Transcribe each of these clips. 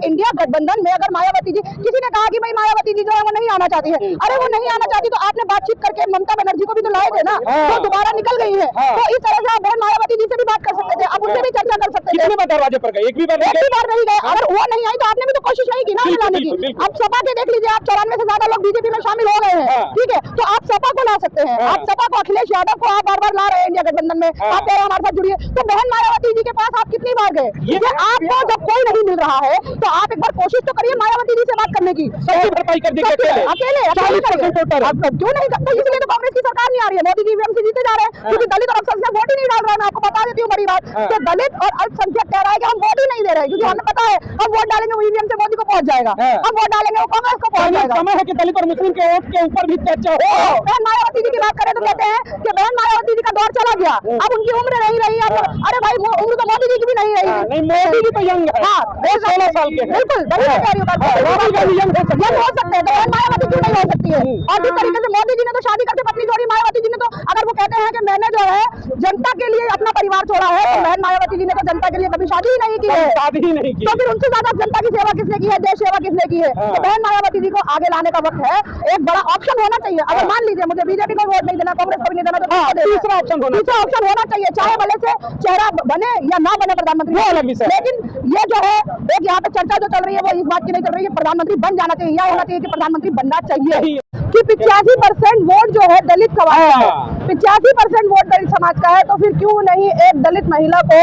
India गठबंधन में अगर मायावती जी, किसी ने कहा कि भाई मायावती जी जो है वो नहीं आना चाहती है, अरे वो नहीं आना चाहती तो आपने बातचीत करके ममता बनर्जी को भी तो लाए थे ना, तो दोबारा निकल गई है। तो इस तरह से आप बहन मायावती जी से भी बात कर सकते थे, अब उनसे भी चर्चा कर सकते थे। कितने बार दरवाजे पर गए? एक भी बार नहीं गए। अगर वो नहीं आई तो आपने भी तो कोशिश नहीं की ना लाने की। अब सपा के देख लीजिए, आप 94 से ज्यादा लोग बीजेपी में शामिल हो गए हैं, ठीक है, तो आप सपा को ला सकते हैं। आप सपा को, अखिलेश यादव को आप बार बार ला रहे हैं इंडिया गठबंधन में, आप कह रहे हैं हमारे साथ जुड़िए, तो बहन मायावती जी के पास आप कितनी बार गए? आपको जब कोई नहीं मिल रहा है तो आप एक बार कोशिश तो करिए मायावती जी से बात करने की। सबकी भरपाई कर देंगे अकेले क्यों नहीं करते? इसलिए तो कांग्रेस की सरकार नहीं आ रही है, मोदी जी ईवीएम से जीते जा रहे हैं, क्योंकि दलित और अल्पसंख्यक वोट ही नहीं डाल रहे हैं। मैं आपको बता देती हूँ बड़ी बात, कि दलित और अल्पसंख्यक कह रहा है कि हम वोट ही नहीं दे रहे, क्योंकि हमें पता है हम वोट डालेंगे ईवीएम से मोदी को पहुंच जाएगा, हम वोट डालेंगे वो कांग्रेस को पहुंच जाएगा। समय है कि दलित और मुस्लिम के वोट के ऊपर भी चर्चा हो। बहन मायावती जी की बात करें तो कहते हैं कि बहन मायावती जी का दौर चला गया, अब उनकी उम्र नहीं रही। अरे भाई उम्र तो मोदी जी की भी नहीं रही। नहीं, मोदी जी तो यंग है, हाँ 16 साल के, बिल्कुल यंग हो सकते हैं, तो बहन मायावती क्यों नहीं हो सकती है? और जिस तरीके से मोदी जी ने तो शादी करके पत्नी छोड़ी, मायावती जी ने तो, अगर वो कहते हैं कि मैंने जो है जनता के लिए अपना परिवार छोड़ा है, तो बहन मायावती जी ने तो जनता के लिए कभी शादी ही नहीं की है, शादी ही नहीं की। तो फिर उनसे ज्यादा जनता की सेवा किसने की है, देश सेवा किसने की है? तो बहन मायावती जी को आगे लाने का वक्त है, एक बड़ा ऑप्शन होना चाहिए। अगर मान लीजिए मुझे बीजेपी को वोट नहीं देना, कांग्रेस को भी नहीं देना, तो तीसरा ऑप्शन होना चाहिए, चाहे भले से चेहरा बने या ना बने प्रधानमंत्री, लेकिन ये जो है एक यहाँ पे चर्चा जो चल रही है वो इस बात की नहीं चल रही है प्रधानमंत्री बन जाना चाहिए, या होना चाहिए कि प्रधानमंत्री बनना चाहिए। कि 85% वोट जो है दलित समाज का है, 85% वोट दलित समाज का है, तो फिर क्यों नहीं एक दलित महिला को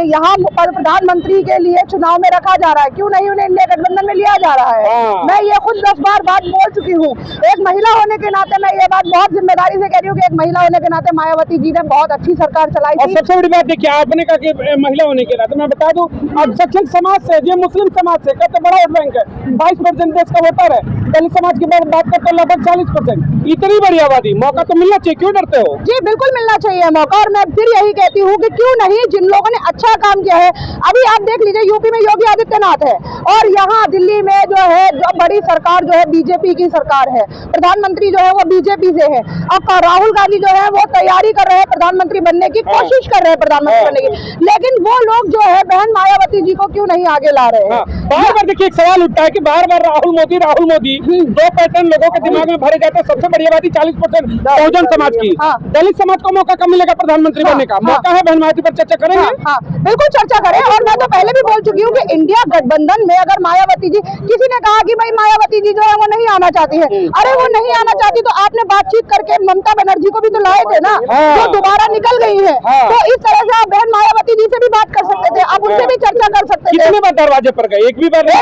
यहाँ प्रधानमंत्री के लिए चुनाव में रखा जा रहा है? क्यों नहीं उन्हें इंडिया गठबंधन में लिया जा रहा है? मैं ये खुद 10 बार बात बोल चुकी हूँ, एक महिला होने के नाते मैं ये बात बहुत जिम्मेदारी से कह रही हूँ कि एक महिला होने के नाते मायावती जी ने बहुत अच्छी सरकार चलाई थी। सबसे बड़ी बात देखिए, आपने कहा कि महिला होने के नाते मैं बता दूं, अब सक्षम समाज से, जो मुस्लिम समाज से कहते बड़ा वोट बैंक है, 22% देश का वोटर है, दलित समाज की बात करते लगभग 40%, इतनी बड़ी आबादी, मौका तो मिलना चाहिए, क्यों डरते हो? जी बिल्कुल मिलना चाहिए मौका, और मैं फिर यही कहती हूँ कि क्यों नहीं, जिन लोगों ने अच्छा काम किया है, अभी आप देख लीजिए यूपी में योगी आदित्यनाथ है, और यहाँ दिल्ली में जो है जो बड़ी सरकार जो है बीजेपी की सरकार है, प्रधानमंत्री जो है वो बीजेपी से है। अब राहुल गांधी जो है वो तैयारी कर रहे हैं प्रधानमंत्री बनने की, कोशिश कर रहे हैं प्रधानमंत्री बनने की, लेकिन वो लोग जो है बहन मायावती जी को क्यों नहीं आगे ला रहे हैं? बार बार देखिए एक सवाल उठता है कि बार बार राहुल मोदी दो पैटर्न लोगों के दिमाग में भरे जाते हैं। सबसे बड़ी आबादी 40% बहुजन समाज की, दलित समाज को मौका कब मिलेगा प्रधानमंत्री बनने का? मौका है, बहन मायावती पर चर्चा करेंगे। बिल्कुल चर्चा करें, और मैं तो पहले भी बोल चुकी हूँ कि इंडिया गठबंधन में अगर मायावती जी, किसी ने कहा कि भाई मायावती जी जो है वो नहीं आना चाहती है, अरे वो नहीं आना चाहती तो आपने बातचीत करके ममता बनर्जी को भी तो लाए थे ना, जो दोबारा निकल गई है, तो इस तरह से आप बहन मायावती जी से भी बात कर सकते थे, आप उनसे भी चर्चा कर सकते थे। कितने बार दरवाजे पर गए? एक भी बार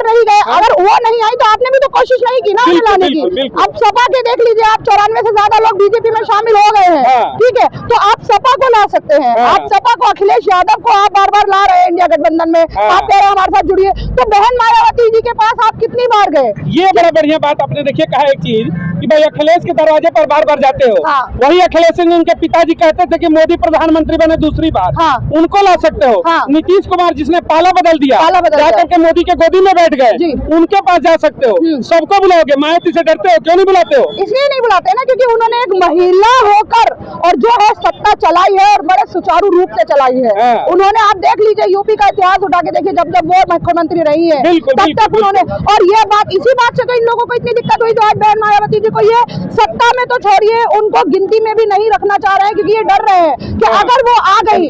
नहीं गए। अगर वो नहीं आई तो आपने भी तो कोशिश नहीं की ना लाने की। अब सपा के देख लीजिए, आप 94 से ज्यादा लोग बीजेपी में शामिल हो गए हैं, ठीक है, तो आप सपा को ला सकते हैं, आप सपा को, अखिलेश यादव को आप बार बार ला रहे हैं इंडिया गठबंधन में, आप कह रहे हैं हमारे साथ जुड़िए, तो बहन मायावती जी के पास आप कितनी बार गए? ये बड़ा बढ़िया बात आपने देखिए कहा एक चीज कि भाई अखिलेश के दरवाजे पर बार बार जाते हो, वही अखिलेश सिंह उनके पिताजी कहते थे कि मोदी प्रधानमंत्री बने दूसरी बार, उनको ला सकते हो। नीतीश कुमार जिसने पाला बदल दिया, जाकर के मोदी के गोदी में बैठ गए, उनके पास जा सकते हो। सबको बुलाओगे, मायावती से डरते हो, क्यों नहीं बुलाते हो? इसलिए नहीं बुलाते ना क्योंकि उन्होंने एक महिला होकर और जो है सत्ता चलाई है और बड़े सुचारू रूप से चलाई है। उन्होंने, आप देख लीजिए यूपी का इतिहास उठा के देखिए, जब जब वो मुख्यमंत्री रही है तब तक उन्होंने, और ये बात, इसी बात से तो इन लोगों को इतनी दिक्कत हुई जो आज बहन मायावती जी को ये सत्ता में तो छोड़िए, उनको गिनती में भी नहीं रखना चाह रहे हैं, क्योंकि ये डर रहे हैं कि अगर वो आ गई,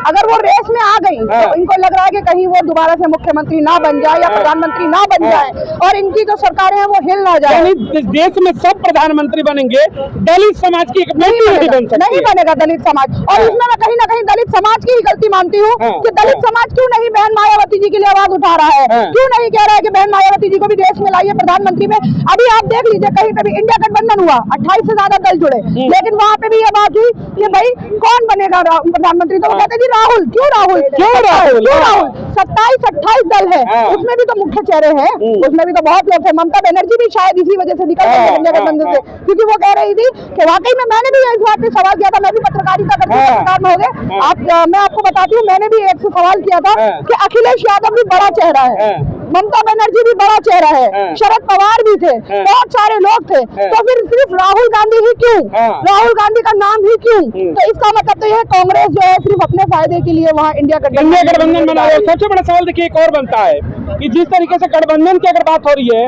अगर वो रेस में आ गई, तो इनको लग रहा है कि कहीं वो दोबारा से मुख्यमंत्री ना बन जाए या प्रधानमंत्री ना बन जाए, और इनकी जो सरकारें हैं वो हिल ना जाए। देश में सब प्रधानमंत्री बनेंगे, दलित समाज की नहीं बनेगा दलित समाज, और इसमें मैं कहीं ना कहीं दलित समाज की ही गलती मानती हूँ कि दलित समाज क्यों नहीं बहन मायावती जी के लिए आवाज उठा रहा है, क्यों नहीं कह रहा है कि बहन मायावती जी को भी देश में लाइए प्रधानमंत्री में। अभी आप देख लीजिए कहीं पे भी इंडिया गठबंधन हुआ, 28 से ज्यादा दल जुड़े, लेकिन वहाँ पे भी ये बात हुई कि भाई कौन बनेगा प्रधानमंत्री, तो वो कहते जी राहुल। क्यों राहुल? 27-28 दल है, उसमें भी तो मुख्य चेहरे हैं, उसमें भी तो बहुत लोग थे। ममता बनर्जी भी शायद इसी वजह से निकल गई इंडिया गठबंधन से, क्योंकि वो कह रही थी कि वाकई में, मैंने भी इस बात पे सवाल किया था, मैं भी पत्रकारिता करती हूँ, पत्रकार में हो गए आप, मैं आपको बताती हूँ, मैंने भी एक से सवाल किया था कि अखिलेश यादव भी बड़ा चेहरा है, ममता बनर्जी भी बड़ा चेहरा है, शरद पवार भी थे, बहुत सारे लोग थे, तो फिर सिर्फ राहुल गांधी ही क्यों, राहुल गांधी का नाम ही क्यों? तो इसका मतलब तो यह कांग्रेस जो है सिर्फ अपने फायदे के लिए वहाँ इंडिया गठबंधन बना रहे। सबसे बड़ा सवाल देखिए एक और बनता है कि जिस तरीके से गठबंधन की अगर बात हो रही है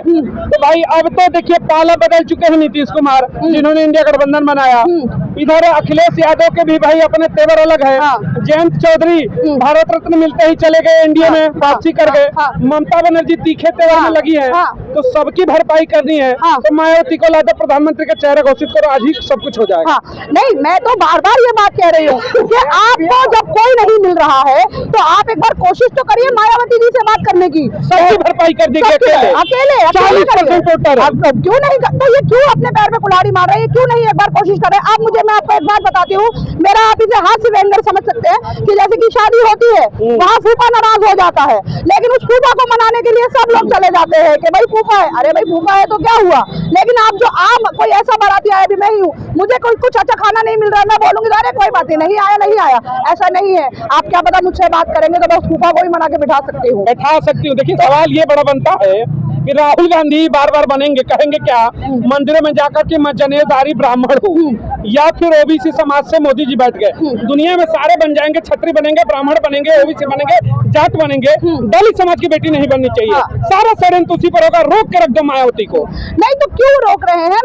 तो भाई अब तो देखिए पाला बदल चुके हैं नीतीश कुमार जिन्होंने इंडिया गठबंधन बनाया। इधर अखिलेश यादव के भी भाई अपने तेवर अलग है। जयंत चौधरी भारत रत्न मिलते ही चले गए एनडीए में वापसी कर गए। ममता बनर्जी तीखे तेवर में लगी है, तो सबकी भरपाई करनी है। तो मायावती को लादो प्रधानमंत्री का चेहरा घोषित करो, आज ही सब कुछ हो जाएगा। नहीं, मैं तो बार बार ये बात कह रही हूँ कि आपको जब कोई नहीं मिल रहा है तो आप एक बार कोशिश तो करिए मायावती जी से बात करने की। सबकी भरपाई कर देंगे अकेले क्यों नहीं करते? ये क्यों अपने पैर पे कुल्हाड़ी मार रहे हैं? क्यों नहीं एक बार कोशिश कर रहे हैं? आप मुझे, मैं आपको एक बात बताती हूँ, मेरा आप इसे हास्य व्यंग्य समझ सकते हैं कि जैसे कि शादी होती है वहाँ फूफा नाराज हो जाता है, लेकिन उस फूफा को मनाने के लिए सब लोग चले जाते हैं कि भाई फूफा है। अरे भाई फूफा है तो क्या हुआ? लेकिन आप जो आम कोई ऐसा बाराती आया, भी मैं ही हूँ, मुझे कोई कुछ अच्छा खाना नहीं मिल रहा है, मैं बोलूंगी अरे कोई बात नहीं आया नहीं आया, ऐसा नहीं है। आप क्या पता मुझसे बात करेंगे तो मैं उस फूफा को ही मना के बिठा सकती हूँ। देखिए सवाल ये बड़ा बनता है कि राहुल गांधी बार बार बनेंगे, कहेंगे क्या मंदिरों में जाकर के मैं जनेधारी ब्राह्मण हूँ, या फिर ओबीसी समाज से मोदी जी बैठ गए, दुनिया में सारे बन जाएंगे, छत्री बनेंगे, ब्राह्मण बनेंगे, ओबीसी बनेंगे, जाट बनेंगे, दलित समाज की बेटी नहीं बननी चाहिए। सारा षड्यंत्र उसी पर होगा, रोक के रख दो मायावती को। नहीं तो क्यों रोक रहे हैं?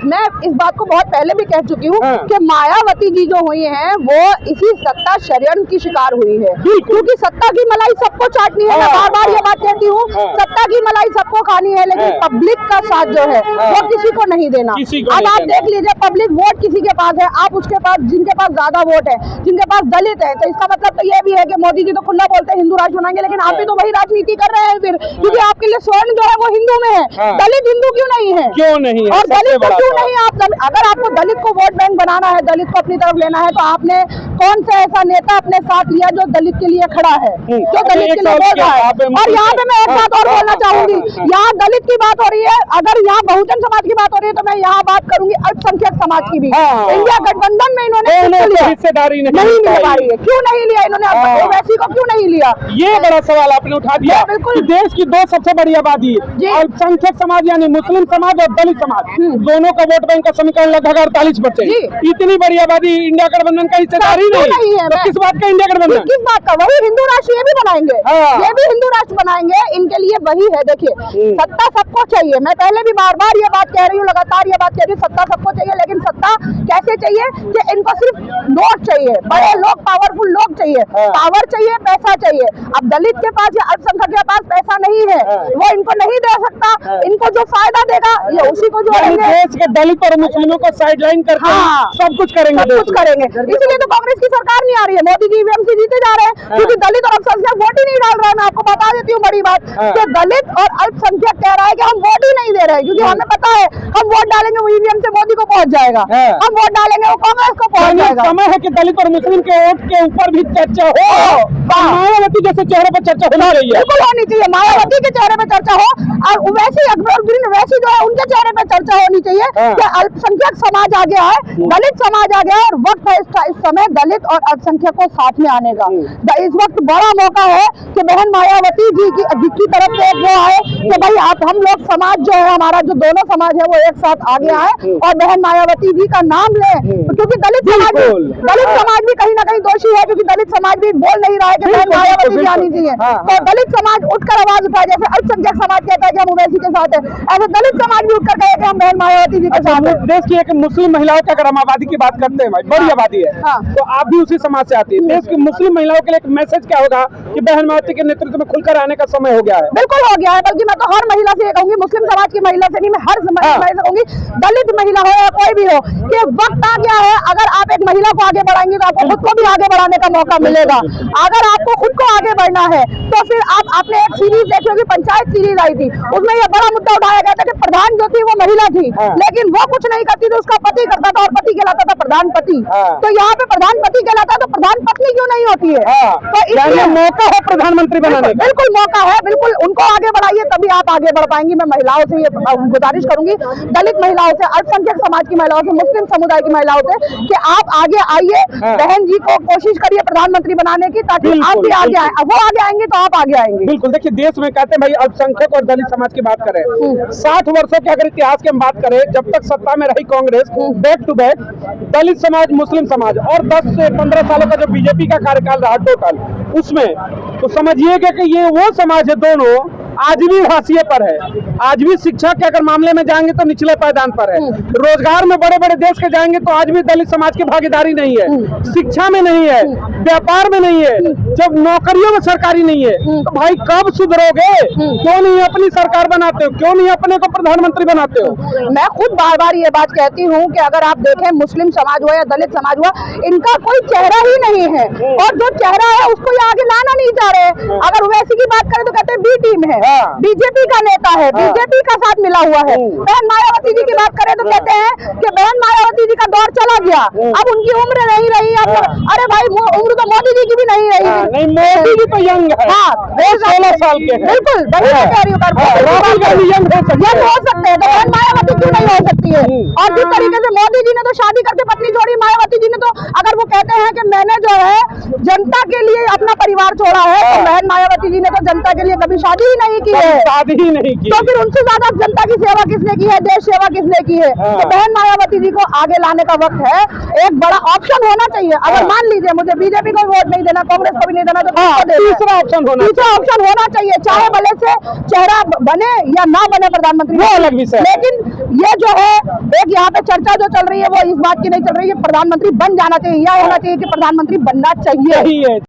मैं इस बात को बहुत पहले भी कह चुकी हूँ कि मायावती जी जो हुई हैं वो इसी सत्ता षड्यंत्र की शिकार हुई है, क्योंकि सत्ता की मलाई सबको चाटनी है। मैं बार बार ये बात कहती हूँ, सत्ता की मलाई सबको खानी है, लेकिन पब्लिक का साथ जो है वो किसी को नहीं देना। अब आप देख लीजिए, पब्लिक वोट किसी के पास है, आप उसके पास, जिनके पास ज्यादा वोट है, जिनके पास दलित है, तो इसका मतलब तो ये भी है कि मोदी जी तो खुला बोलते हैं हिंदू राष्ट्र बनाएंगे, लेकिन आप भी तो वही राजनीति कर रहे हैं फिर, क्योंकि आपके लिए स्वर्ण जो है वो हिंदू में है, दलित हिंदू क्यों नहीं है? क्यों नहीं है? और दलित को क्यों नहीं? आप अगर आपको दलित को वोट बैंक बनाना है, दलित को अपनी तरफ लेना है, तो आपने कौन सा ऐसा नेता अपने साथ लिया जो दलित के लिए खड़ा है, जो दलित के लिए बोल रहा है? और यहाँ पे मैं एक बात और बोलना चाहूंगी, यहाँ दलित की बात हो रही है, अगर यहाँ बहुजन समाज की बात हो रही है तो मैं यहाँ बात करूंगी अल्पसंख्यक समाज की भी। इंडिया गठबंधन में इन्होंने हिस्सेदारी नहीं लिया, क्यों नहीं लिया इन्होंने? ओवैसी को क्यों नहीं लिया? ये बड़ा सवाल आपने उठा दिया। बिल्कुल, देश की दो सबसे बड़ी आबादी अल्पसंख्यक समाज यानी मुस्लिम समाज और दलित समाज, दोनों का वोट बैंक का समीकरण लगभग 48%। इतनी बड़ी आबादी इंडिया गठबंधन का हिस्सेदारी नहीं है। तो किस बात का इंडिया गठबंधन? किस बात का? वही हिंदू राष्ट्र ये भी बनाएंगे, ये भी हिंदू राष्ट्र बनाएंगे, इनके लिए वही है। देखिए सत्ता सबको चाहिए, मैं पहले भी बार बार ये बात कह रही हूँ, लगातार ये बात कह रही हूँ, सत्ता सबको चाहिए, लेकिन सत्ता कैसे चाहिए कि इनको सिर्फ नोट चाहिए, बड़े लोग, पावरफुल लोग चाहिए, पावर चाहिए, पैसा चाहिए। अब दलित के पास या अल्पसंख्यक के पास पैसा नहीं है, वो इनको नहीं दे सकता, इनको जो फायदा देगा ये उसी को जोड़ेंगे। देश के दलित और मुस्लिमों को साइडलाइन करके सब कुछ करेंगे, सब कुछ करेंगे। इसीलिए तो कांग्रेस की सरकार नहीं आ रही है, मोदी जी ईवीएम से जीते जा रहे हैं, क्योंकि दलित और अल्पसंख्यक वोट ही नहीं डाल रहा है। मैं आपको बता देती हूँ बड़ी बात, कि दलित और अल्पसंख्यक कह रहा है कि हम वोट ही नहीं दे रहे हैं, क्योंकि हमें पता है हम वोट डालेंगे वो ईवीएम से मोदी को पहुंच जाएगा, हम वोट डालेंगे वो कांग्रेस को पहुंच जाएगा। समय है कि दलित और मुस्लिम के वोट के ऊपर भी चर्चा हो, मायावती जैसे चेहरे पर चर्चा होनी चाहिए, बिल्कुल होनी चाहिए। मायावती के चेहरे पे चर्चा हो, और वैसी अकबरुद्दीन वैसी जो है उनके चेहरे पे चर्चा होनी चाहिए कि अल्पसंख्यक समाज आ गया है, दलित समाज आ गया है, और वक्त है इस समय दलित और अल्पसंख्यक को साथ में आने का। इस वक्त बड़ा मौका है कि बहन मायावती जी की तरफ से वो है कि भाई आप, हम लोग समाज जो है, हमारा जो दोनों समाज है वो एक साथ आ गया है, और बहन मायावती जी का नाम ले, क्योंकि दलित समाज भी कहीं ना कहीं दोषी है, क्योंकि दलित समाज भी बोल नहीं रहा है कि बहन मायावती जी आनी चाहिए। तो दलित समाज उठकर आवाज उठाए, जैसे अल्पसंख्यक समाज कहता है कि हम ओवैसी के साथ है, ऐसे दलित समाज भी उठकर कहे कि हम बहन मायावती जी के साथ है। देश की एक मुस्लिम महिलाओं की अगर हम आबादी की बात करते हैं, भाई बड़ी आबादी है, तो आप भी उसी समाज से आती है, देश की मुस्लिम महिलाओं के लिए एक मैसेज क्या होगा कि बहन मायावती के नेतृत्व में खुलकर आने का समय हो गया है? बिल्कुल हो गया है, बल्कि मैं तो हर महिला से ये कहूंगी, मुस्लिम समाज की महिला से नहीं, मैं हर महिला से कहूंगी, दलित महिला हो या कोई भी हो, कि वक्त आ गया है। अगर आप एक महिला को आगे बढ़ाएंगे तो आपको खुद को भी आगे बढ़ाने का मौका मिलेगा। अगर आपको खुद को आगे बढ़ना है तो फिर आपने एक सीरीज देखी होगी, पंचायत सीरीज आई थी, उसमें यह बड़ा मुद्दा उठाया गया था कि प्रधान जो थी वो महिला थी, लेकिन वो कुछ नहीं करती थी, उसका पति करता था, और पति कहलाता था प्रधान पति। तो यहाँ पे प्रधान पति कहलाता है, तो प्रधान पत्नी क्यों नहीं होती है? तो इसलिए मौका है प्रधानमंत्री बनाने का। बिल्कुल मौका है, बिल्कुल उनको आगे बढ़ाइए, तभी आप आगे बढ़ पाएंगी। मैं महिलाओं से ये गुजारिश करूंगी, दलित महिलाओं से, अल्पसंख्यक समाज की महिलाओं से, मुस्लिम समुदाय की महिलाओं से, कि आप आगे आइए, बहन जी को कोशिश करिए प्रधानमंत्री बनाने की, ताकि आप भी आगे आए। वो आगे आएंगे तो आप आगे आएंगे। बिल्कुल, देखिए देश में कहते हैं भाई अल्पसंख्यक और दलित समाज की बात करें, 60 वर्षों के अगर इतिहास की हम बात करें, जब तक सत्ता में रही कांग्रेस, बैक टू बैक दलित समाज, मुस्लिम समाज और 10 से 15 सालों का जो बीजेपी का कार्यकाल रहा टोटल, उसमें तो समझिएगा कि ये वो समाज है दोनों आज भी हाशिए पर है। आज भी शिक्षा के अगर मामले में जाएंगे तो निचले पायदान पर है। रोजगार में बड़े बड़े देश के जाएंगे तो आज भी दलित समाज की भागीदारी नहीं है, शिक्षा में नहीं है, व्यापार में नहीं है, जब नौकरियों में सरकारी नहीं है, तो भाई कब सुधरोगे? क्यों नहीं अपनी सरकार बनाते हो? क्यों नहीं अपने को प्रधानमंत्री बनाते हो? मैं खुद बार बार ये बात कहती हूँ कि अगर आप देखें, मुस्लिम समाज हुआ या दलित समाज हुआ, इनका कोई चेहरा ही नहीं है, और जो चेहरा है उसको ये आगे लाना नहीं चाह रहे। अगर ओवैसी की बात करें तो कहते हैं बी टीम है, बीजेपी का नेता है, बीजेपी का साथ मिला हुआ है। बहन मायावती जी की बात करें तो कहते हैं कि बहन मायावती जी का दौर चला गया, अब उनकी उम्र नहीं रही। अब अरे भाई, उम्र तो मोदी जी की भी नहीं रही। नहीं, मोदी जी तो यंग है, हाँ, 16 साल के हैं। बिल्कुल, वही मैं कह रही हूँ, यंग हो सकते हैं, तो बहन मायावती क्यों नहीं हो सकती है? और जिस तरीके से मोदी जी ने तो शादी करके पत्नी छोड़ी, मायावती जी ने तो, अगर वो कहते हैं कि मैंने जो है जनता के लिए अपना परिवार छोड़ा है, तो बहन मायावती जी ने तो जनता के लिए कभी शादी ही नहीं की है, शादी ही नहीं की। तो फिर उनसे ज्यादा जनता की सेवा किसने की है, देश सेवा किसने की है? तो बहन मायावती जी को आगे लाने का वक्त है। एक बड़ा ऑप्शन होना चाहिए। अगर मान लीजिए मुझे बीजेपी को वोट नहीं देना, कांग्रेस को भी नहीं देना, तो तीसरा ऑप्शन होना चाहिए, चाहे भले से चेहरा बने या ना बने प्रधानमंत्री, वो अलग विषय। लेकिन ये जो है एक यहाँ पे चर्चा जो चल रही है वो इस बात की नहीं चल रही है, प्रधानमंत्री बन जाना चाहिए, या होना चाहिए कि प्रधानमंत्री बनना चाहिए।